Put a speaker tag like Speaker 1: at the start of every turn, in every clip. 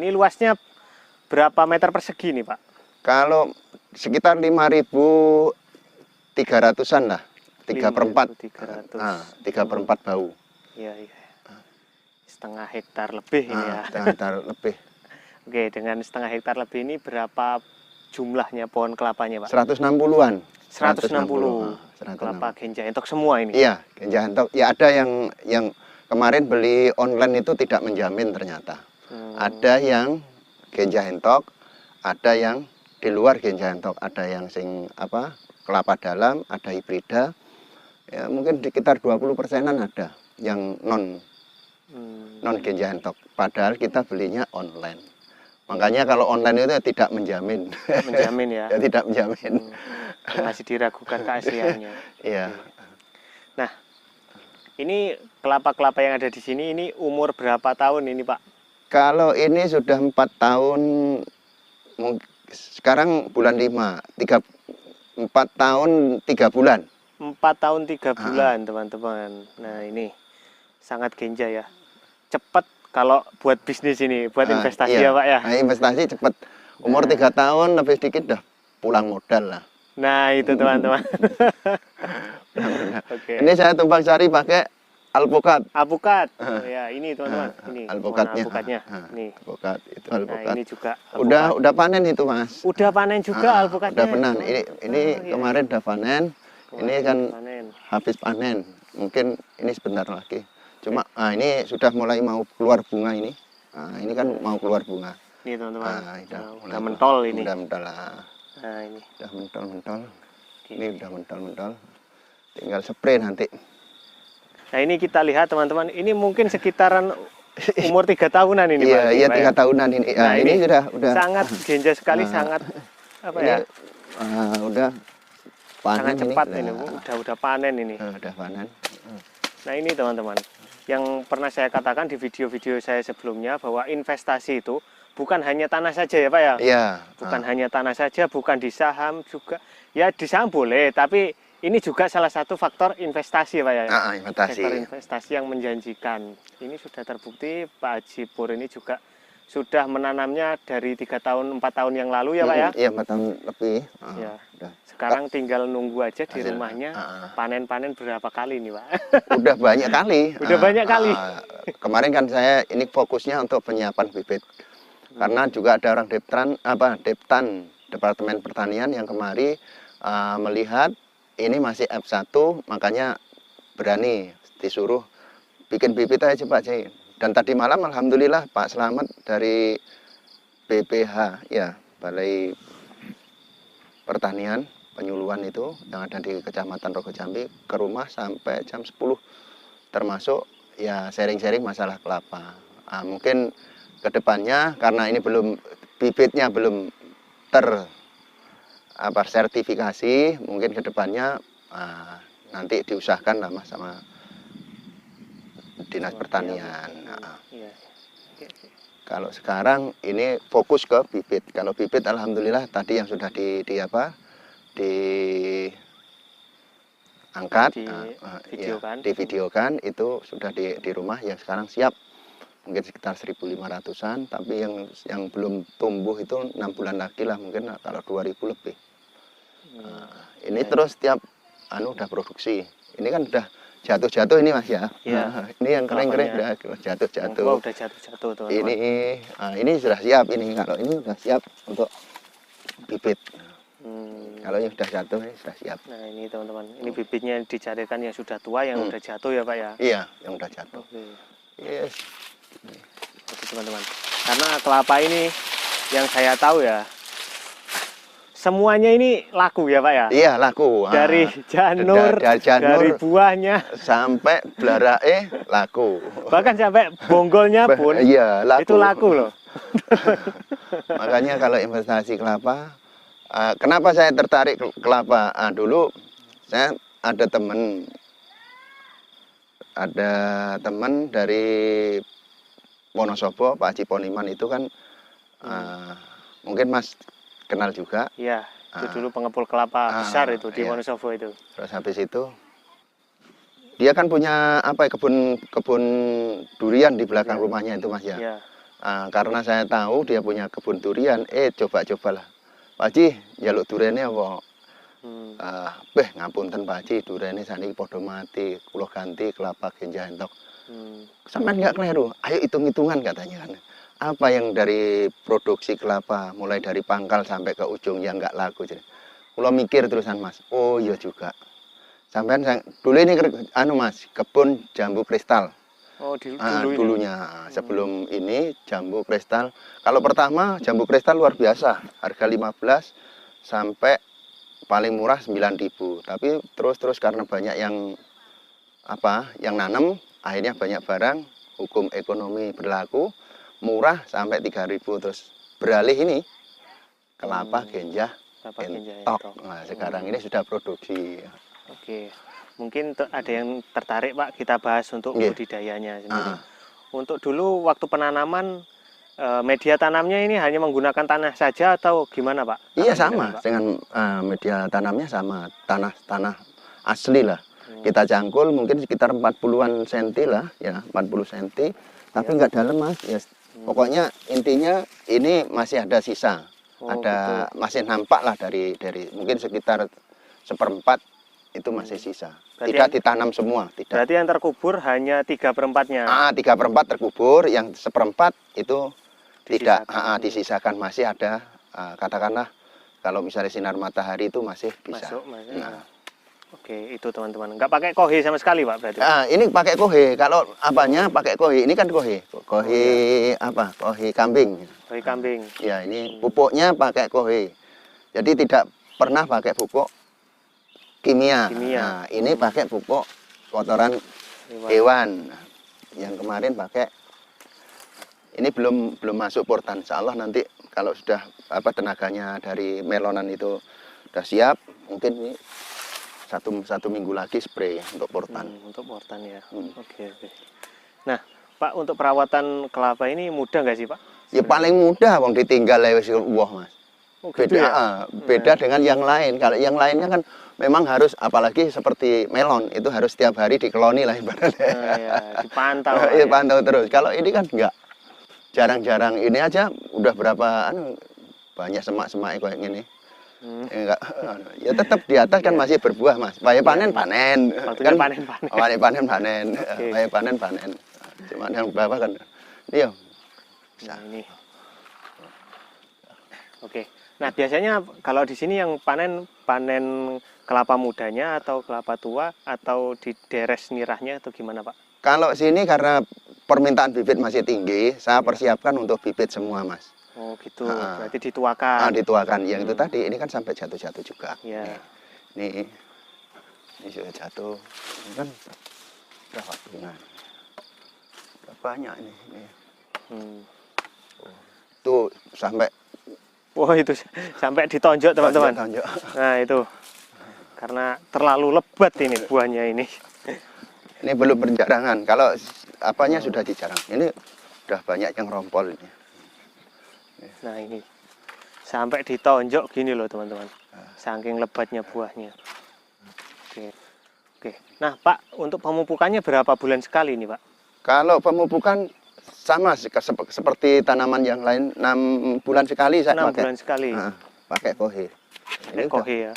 Speaker 1: Ini luasnya berapa meter persegi nih Pak?
Speaker 2: Kalau sekitar 5.300-an lah, 3/4.
Speaker 1: 5.300.
Speaker 2: 3/4 bau.
Speaker 1: Iya, iya. Setengah hektar lebih ini ya.
Speaker 2: Setengah hektar lebih.
Speaker 1: Oke, dengan setengah hektar lebih ini berapa jumlahnya pohon kelapanya Pak?
Speaker 2: 160-an.
Speaker 1: 160.
Speaker 2: 160.
Speaker 1: Kelapa Genja Entok semua ini?
Speaker 2: Iya, Genja Entok. Ya ada yang kemarin beli online itu tidak menjamin ternyata. Ada yang Genja Entok, ada yang di luar Genja Entok, ada yang kelapa dalam, ada hibrida. Ya, mungkin sekitar 20%-an ada yang non Genja Entok. Padahal kita belinya online. Makanya kalau online itu tidak menjamin.
Speaker 1: Menjamin ya?
Speaker 2: Ya, tidak menjamin.
Speaker 1: Masih diragukan keasliannya.
Speaker 2: Iya.
Speaker 1: Nah, ini kelapa-kelapa yang ada di sini ini umur berapa tahun ini Pak?
Speaker 2: Kalau ini sudah 4 tahun, sekarang bulan 5, 4 tahun 3 bulan.
Speaker 1: 4 tahun 3 bulan teman-teman. Nah ini sangat Genja ya. Cepat kalau buat bisnis ini, buat investasi
Speaker 2: iya.
Speaker 1: ya Pak ya.
Speaker 2: Nah, investasi cepat. Umur 3 tahun lebih sedikit udah pulang modal lah.
Speaker 1: Nah itu teman-teman.
Speaker 2: Okay. Ini saya tumpang sari pakai alpukat.
Speaker 1: Alpukat. Ya ini teman-teman. Ini
Speaker 2: alpukatnya.
Speaker 1: Nih.
Speaker 2: Alpukat itu alpukat.
Speaker 1: Nah, ini juga alpukat.
Speaker 2: Udah panen itu Mas.
Speaker 1: Udah panen juga alpukatnya.
Speaker 2: Udah panen. Ini kemarin udah panen. Ini kan habis panen. Mungkin ini sebentar lagi. Cuma ini sudah mulai mau keluar bunga ini. Ini kan mau keluar bunga.
Speaker 1: Ini teman-teman. Udah mentol ini.
Speaker 2: Udah mentol lah.
Speaker 1: Nah ini.
Speaker 2: Udah mentol-mentol. Ini udah mentol-mentol. Tinggal spray nanti.
Speaker 1: Nah ini kita lihat teman-teman. Ini mungkin sekitaran umur 3 tahunan ini Pak.
Speaker 2: Iya 3 tahunan ini.
Speaker 1: Nah,
Speaker 2: ini sudah
Speaker 1: sangat Genja sekali, sangat apa ini, ya?
Speaker 2: Udah panen.
Speaker 1: Sangat cepat ini, udah panen ini.
Speaker 2: Udah panen.
Speaker 1: Nah ini teman-teman, yang pernah saya katakan di video-video saya sebelumnya bahwa investasi itu bukan hanya tanah saja ya Pak ya?
Speaker 2: Iya.
Speaker 1: Bukan hanya tanah saja, bukan di saham juga. Ya di saham boleh, tapi ini juga salah satu faktor investasi ya Pak ya?
Speaker 2: Investasi.
Speaker 1: Sektor investasi yang menjanjikan. Ini sudah terbukti Pak Haji Pur ini juga sudah menanamnya dari 3 tahun 4 tahun yang lalu ya Pak ya?
Speaker 2: Iya 4 tahun lebih.
Speaker 1: Ya. Sekarang tinggal nunggu aja di rumahnya panen-panen berapa kali nih Pak?
Speaker 2: Udah banyak kali.
Speaker 1: Udah banyak kali.
Speaker 2: Kemarin kan saya ini fokusnya untuk penyiapan bibit. Karena juga ada orang Deptan Departemen Pertanian yang kemari melihat ini masih F1, makanya berani disuruh bikin bibit aja Pak Jai. Dan tadi malam alhamdulillah Pak Slamet dari BPH ya, Balai Pertanian Penyuluhan itu yang ada di Kecamatan Rogo Jambi ke rumah sampai jam 10, termasuk ya sharing-sharing masalah kelapa. Mungkin kedepannya karena ini bibitnya belum sertifikasi, mungkin kedepannya nanti diusahakan lah Mas sama Dinas Pertanian. Kalau sekarang ini fokus ke bibit. Kalau bibit alhamdulillah tadi yang sudah diangkat, divideokan itu sudah di rumah yang sekarang siap. Mungkin sekitar 1.500-an, tapi yang belum tumbuh itu 6 bulan lagi lah, mungkin kalau 2.000 lebih. Ini terus tiap udah produksi. Ini kan udah jatuh-jatuh ini Mas ya. Ini yang kering-kering udah jatuh-jatuh.
Speaker 1: Oh, udah jatuh-jatuh teman-teman.
Speaker 2: Ini sudah siap ini. Kalau ini sudah siap untuk bibit. Kalau yang sudah jatuh ini sudah siap.
Speaker 1: Nah ini teman-teman, ini bibitnya dicarikan yang sudah tua, yang udah jatuh ya Pak ya?
Speaker 2: Iya, yang udah jatuh. Yes.
Speaker 1: Oke teman-teman, karena kelapa ini yang saya tahu ya, semuanya ini laku ya Pak ya?
Speaker 2: Iya laku.
Speaker 1: Dari janur, dari buahnya
Speaker 2: sampai belarae laku.
Speaker 1: Bahkan sampai bonggolnya pun laku. Itu laku loh.
Speaker 2: Makanya kalau investasi kelapa, kenapa saya tertarik kelapa? Dulu saya ada teman dari Wonosobo, Pak Haji Poniman itu kan mungkin Mas kenal juga.
Speaker 1: Iya, itu dulu pengepul kelapa besar itu di Wonosobo itu.
Speaker 2: Terus habis itu dia kan punya kebun durian di belakang rumahnya itu Mas ya. Karena saya tahu dia punya kebun durian, coba-cobalah. Pak Haji, jaluk duriannya apa? Ngapunten Pak Haji, duriannya saniki podo mati, kula ganti kelapa genjah entok. Sampai nggak keliru, ayo hitung-hitungan katanya kan. Apa yang dari produksi kelapa, mulai dari pangkal sampai ke ujung yang nggak laku. Jadi, kula mikir terusan Mas, oh iya juga. Sampai dulu ini Mas, kebun jambu kristal.
Speaker 1: Oh,
Speaker 2: Dulunya sebelum ini jambu kristal. Kalau pertama jambu kristal luar biasa, harga 15 sampai paling murah 9.000. Tapi terus karena banyak yang nanam, akhirnya banyak barang, hukum ekonomi berlaku, murah sampai 3.000. Terus beralih ini kelapa genjah entok. Nah, sekarang ini sudah produksi.
Speaker 1: Oke. Mungkin ada yang tertarik Pak, kita bahas untuk budidayanya sendiri. Untuk dulu waktu penanaman, media tanamnya ini hanya menggunakan tanah saja atau gimana Pak?
Speaker 2: Iya sama, dengan media tanamnya sama, tanah asli lah. Kita cangkul mungkin sekitar 40-an senti lah, ya 40 senti, tapi nggak dalam Mas. Ya, pokoknya intinya ini masih ada sisa, masih nampak lah dari mungkin sekitar 1/4 itu masih sisa. Berarti tidak ditanam semua. Tidak.
Speaker 1: Berarti yang terkubur hanya 3/4-nya.
Speaker 2: 3/4 terkubur, yang 1/4 itu tidak disisakan, masih ada. Katakanlah kalau misalnya sinar matahari itu masih bisa.
Speaker 1: Masuk. Oke, itu teman-teman. Nggak pakai kohe sama sekali Pak berarti?
Speaker 2: Ini pakai kohe. Kalau apanya pakai kohe. Ini kan kohe. Kohe Kohe kambing.
Speaker 1: Kohe kambing.
Speaker 2: Ya, ini pupuknya pakai kohe. Jadi tidak pernah pakai pupuk kimia. Nah, ini pakai pupuk kotoran hewan. Yang kemarin pakai ini belum masuk portan. Insya Allah nanti kalau sudah tenaganya dari melonan itu sudah siap, mungkin ini satu minggu lagi spray untuk portan.
Speaker 1: Untuk portan ya. Oke. Nah, Pak, untuk perawatan kelapa ini mudah nggak sih Pak?
Speaker 2: Ya paling mudah, wong ditinggal lewat Mas.
Speaker 1: Gitu ya?
Speaker 2: Beda dengan yang lain. Kalau yang lainnya kan memang harus, apalagi seperti melon, itu harus setiap hari dikeloni lah ibaratnya.
Speaker 1: Dipantau.
Speaker 2: Pantau terus. Kalau ini kan enggak. Jarang-jarang ini aja udah berapa banyak semak-semak kayak gini. Ya tetap di atas kan masih berbuah Mas. Panen panen.
Speaker 1: Kan panen.
Speaker 2: Panen. Cuma yang bawah kan. Iya.
Speaker 1: Nah, ini. Oke. Nah, biasanya kalau di sini yang panen kelapa mudanya atau kelapa tua atau di deres nirahnya atau gimana Pak?
Speaker 2: Kalau sini karena permintaan bibit masih tinggi, saya persiapkan untuk bibit semua Mas.
Speaker 1: Oh gitu, berarti dituakan.
Speaker 2: Dituakan, yang itu tadi, ini kan sampai jatuh-jatuh juga.
Speaker 1: Ya.
Speaker 2: Ini sudah jatuh, ini kan berapa bunga? Banyak ini. Tuh sampai.
Speaker 1: Wah itu sampai ditonjok teman-teman. Nah itu, karena terlalu lebat ini buahnya ini.
Speaker 2: Ini belum berjarangan, kalau apanya sudah dijarang. Ini udah banyak yang rompol ini.
Speaker 1: Nah ini sampai ditonjok gini loh teman-teman, saking lebatnya buahnya. Oke. Nah Pak, untuk pemupukannya berapa bulan sekali nih Pak?
Speaker 2: Kalau pemupukan sama seperti tanaman yang lain, 6 bulan sekali saya
Speaker 1: 6
Speaker 2: pakai.
Speaker 1: bulan sekali.
Speaker 2: Pakai kohe.
Speaker 1: Ini kohe ya.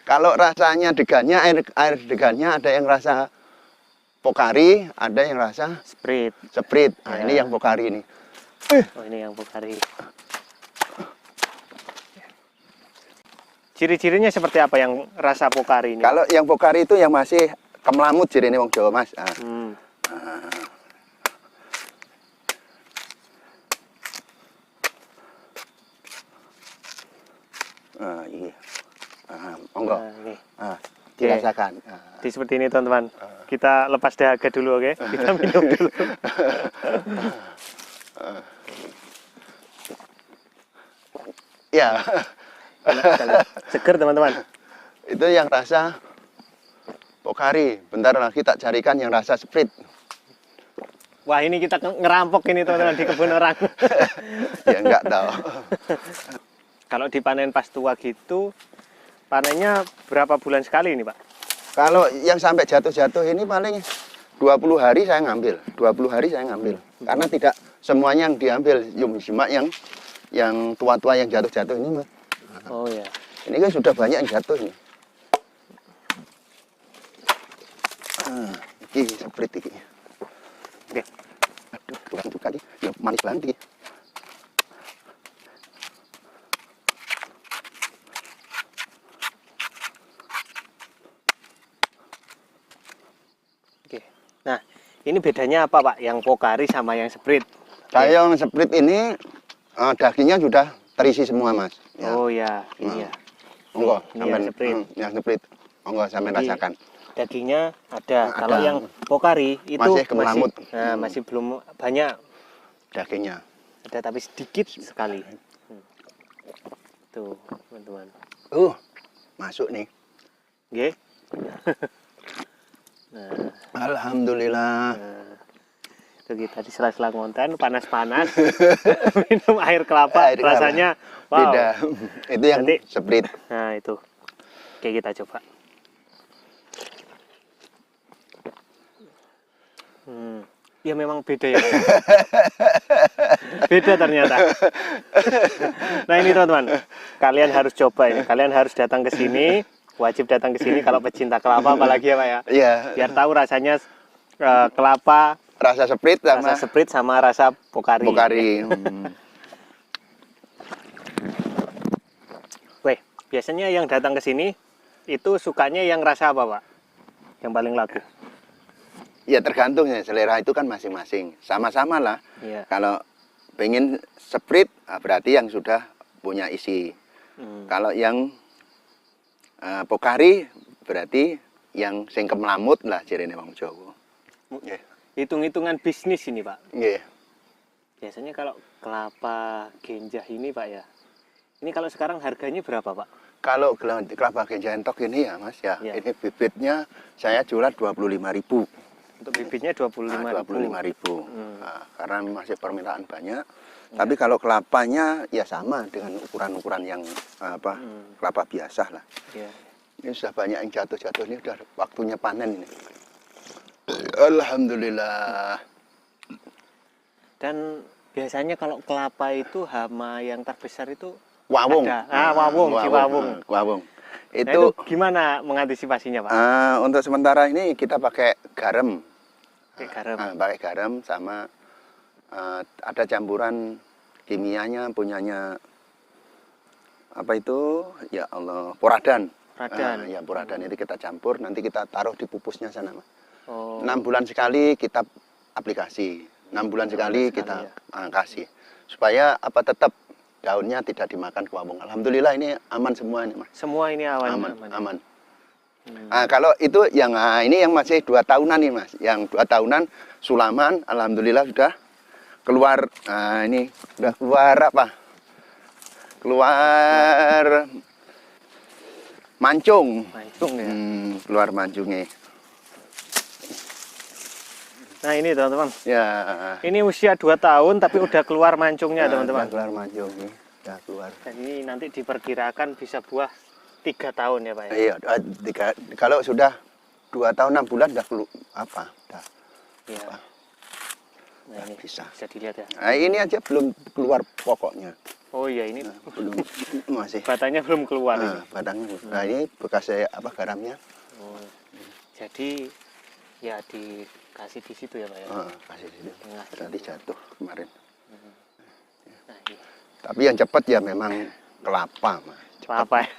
Speaker 2: Kalau rasanya degannya, air degannya ada yang rasa pokari, ada yang rasa
Speaker 1: Sprit.
Speaker 2: Nah ini yang pokari ini.
Speaker 1: Oh ini yang pokari. Ciri-cirinya seperti apa yang rasa pokari ini?
Speaker 2: Kalau yang pokari itu yang masih kemlamut jirine wong Jawa Mas. Iya. Monggo. Dirasakan.
Speaker 1: Jadi seperti ini teman-teman. Kita lepas dahaga dulu, oke? Kita minum dulu.
Speaker 2: Ya.
Speaker 1: Seger teman-teman.
Speaker 2: Itu yang rasa pokari. Bentar lagi tak carikan yang rasa sprit.
Speaker 1: Wah ini kita ngerampok ini teman-teman di kebun orang.
Speaker 2: Ya enggak tahu.
Speaker 1: Kalau dipanen pas tua gitu, panennya berapa bulan sekali ini Pak?
Speaker 2: Kalau yang sampai jatuh-jatuh ini paling 2 20 hari saya ngambil, 20 hari saya ngambil. Karena tidak semuanya yang diambil, cuma yang tua-tua yang jatuh-jatuh ini, Mas.
Speaker 1: Oh ya.
Speaker 2: Ini kan sudah banyak yang jatuh ini. Ini seperti ini. Oke. Aduh, kurang juga nih. Ya, manis banget ini.
Speaker 1: Oke. Nah, ini bedanya apa, Pak? Yang Pokari sama yang Sprit?
Speaker 2: Kayak yang Sprit ini dagingnya sudah terisi semua, Mas. Ya.
Speaker 1: Oh ya, ini ya.
Speaker 2: Monggo,
Speaker 1: Ini
Speaker 2: sampean
Speaker 1: yang Sprit.
Speaker 2: Yang Sprit. Monggo sampean
Speaker 1: Jadi,
Speaker 2: rasakan.
Speaker 1: Dagingnya ada.
Speaker 2: Ada.
Speaker 1: Kalau yang Pokari itu
Speaker 2: Masih kemelamut.
Speaker 1: masih belum banyak
Speaker 2: Dagingnya.
Speaker 1: ada, tapi sedikit sekali. Tuh, teman-teman.
Speaker 2: Masuk nih.
Speaker 1: Oke. Nah,
Speaker 2: Alhamdulillah.
Speaker 1: itu kita di sela-sela ngonten panas-panas minum air kelapa, rasanya wow.
Speaker 2: Beda. Itu yang
Speaker 1: Nanti,
Speaker 2: Sprit.
Speaker 1: Nah, itu. Oke, kita coba. Ya memang beda ya. Beda ternyata. Nah, ini teman-teman, kalian harus coba ini. Kalian harus datang ke sini, wajib datang ke sini kalau pecinta kelapa, apalagi ya Pak ya.
Speaker 2: Iya.
Speaker 1: Biar tahu rasanya kelapa,
Speaker 2: Rasa Sprit
Speaker 1: sama rasa Pokari.
Speaker 2: Pokari.
Speaker 1: Weh, biasanya yang datang ke sini itu sukanya yang rasa apa, Pak? Yang paling laku?
Speaker 2: Ya tergantung ya, selera itu kan masing-masing. Sama-sama lah.
Speaker 1: Iya.
Speaker 2: Kalau pengen Sprit, berarti yang sudah punya isi. Kalau yang Pokari, berarti yang sing kemelamut lah jarene wong Jawa. Nggih.
Speaker 1: Hitung-hitungan bisnis ini, Pak.
Speaker 2: Nggih.
Speaker 1: Biasanya kalau kelapa genjah ini, Pak ya. Ini kalau sekarang harganya berapa, Pak?
Speaker 2: Kalau kelapa genjah entok ini ya, Mas ya.
Speaker 1: Ya.
Speaker 2: Ini bibitnya saya jual 25.000.
Speaker 1: Untuk bibitnya 25.000.
Speaker 2: Nah, karena masih permintaan banyak. Tapi kalau kelapanya ya sama dengan ukuran-ukuran yang kelapa biasa lah.
Speaker 1: Ya.
Speaker 2: Ini sudah banyak yang jatuh-jatuh, ini sudah waktunya panen ini. Alhamdulillah.
Speaker 1: Dan biasanya kalau kelapa itu hama yang terbesar itu
Speaker 2: Wawung.
Speaker 1: ada. Wawung, si wawung.
Speaker 2: Wawung.
Speaker 1: Nah, itu gimana mengantisipasinya, Pak?
Speaker 2: Untuk sementara ini kita pakai garam.
Speaker 1: Pakai garam.
Speaker 2: Pakai garam sama ada campuran kimianya punyanya apa itu? Ya Allah, Poradan. Ya Poradan itu kita campur, nanti kita taruh di pupusnya sana, Mas. 6 bulan sekali kita aplikasi. 6 bulan sekali kita kasih. Supaya tetap daunnya tidak dimakan kewabung. Alhamdulillah ini aman semua ini, Mas.
Speaker 1: Semua ini
Speaker 2: aman. Kalau itu yang ini yang masih 2 tahunan nih, Mas. Yang 2 tahunan Sulaman, alhamdulillah sudah keluar. Ini sudah keluar apa? Keluar mancung.
Speaker 1: Mancung ya.
Speaker 2: Keluar mancungnya.
Speaker 1: Nah, ini teman-teman.
Speaker 2: Ya.
Speaker 1: Ini usia 2 tahun tapi udah keluar mancungnya, teman-teman.
Speaker 2: Keluar mancung nih. Sudah keluar.
Speaker 1: Dan ini nanti diperkirakan bisa buah 3 tahun ya, Pak ya?
Speaker 2: Iya, kalau sudah 2 tahun 6 bulan udah udah.
Speaker 1: Iya. Nah, ini bisa dilihat ya.
Speaker 2: Nah, ini aja belum keluar pokoknya.
Speaker 1: Oh iya, ini
Speaker 2: belum masih.
Speaker 1: batangnya belum keluar.
Speaker 2: Batangnya. Nah, ini bekas garamnya.
Speaker 1: Oh. Jadi ya dikasih di situ ya, Pak ya?
Speaker 2: Kasih di situ. Tadi jatuh kemarin.
Speaker 1: Nah, ini.
Speaker 2: Tapi yang cepat ya memang kelapa, Mas.
Speaker 1: Kelapa ya.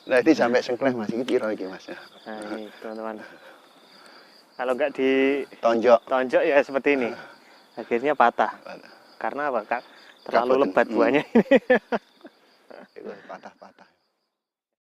Speaker 2: Nah, ini sampai sengkleh Mas, ini piro iki, Mas.
Speaker 1: Nah, ini teman-teman. Kalau nggak ditonjok ya seperti ini. Akhirnya patah. Karena apa, Kak? Terlalu lebat buahnya ini.
Speaker 2: Patah-patah.